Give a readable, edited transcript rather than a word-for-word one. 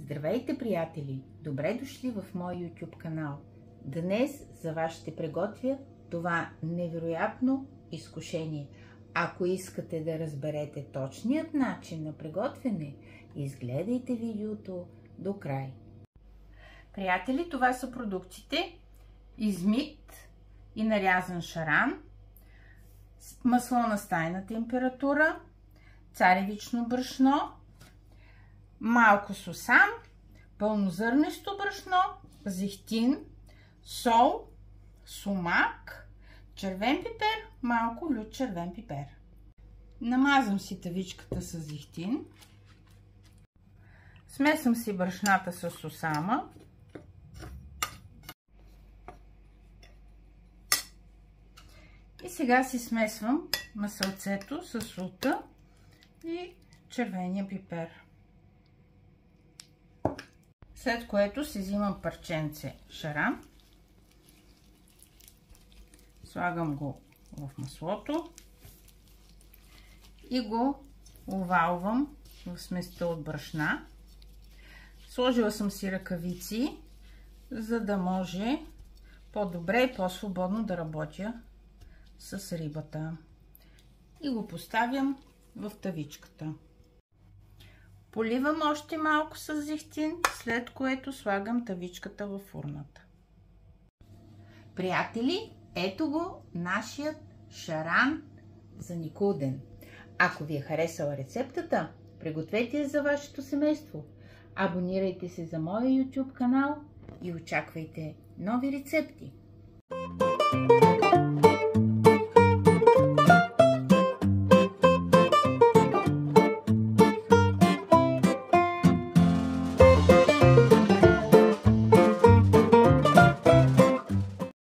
Здравейте, приятели! Добре дошли в мой YouTube канал. Днес за вас ще приготвя това невероятно изкушение. Ако искате да разберете точният начин на приготвяне, изгледайте видеото до край. Приятели, това са продуктите: измит и нарязан шаран, масло на стайна температура, царевично брашно, малко сусам, пълнозърнесто брашно, зехтин, сол, сумак, червен пипер, малко лют червен пипер. Намазвам си тавичката с зехтин. Смесвам си брашната с сусама. И сега си смесвам масълцето с солта и червения пипер. След което си взимам парченце шаран, слагам го в маслото и го овалвам в сместа от брашна. Сложила съм си ръкавици, за да може по-добре и по-свободно да работя с рибата. И го поставям в тавичката. Поливам още малко с зехтин, след което слагам тавичката в фурната. Приятели, ето го нашият шаран за Никулден. Ако ви е харесала рецептата, пригответе я за вашето семейство. Абонирайте се за моя YouTube канал и очаквайте нови рецепти.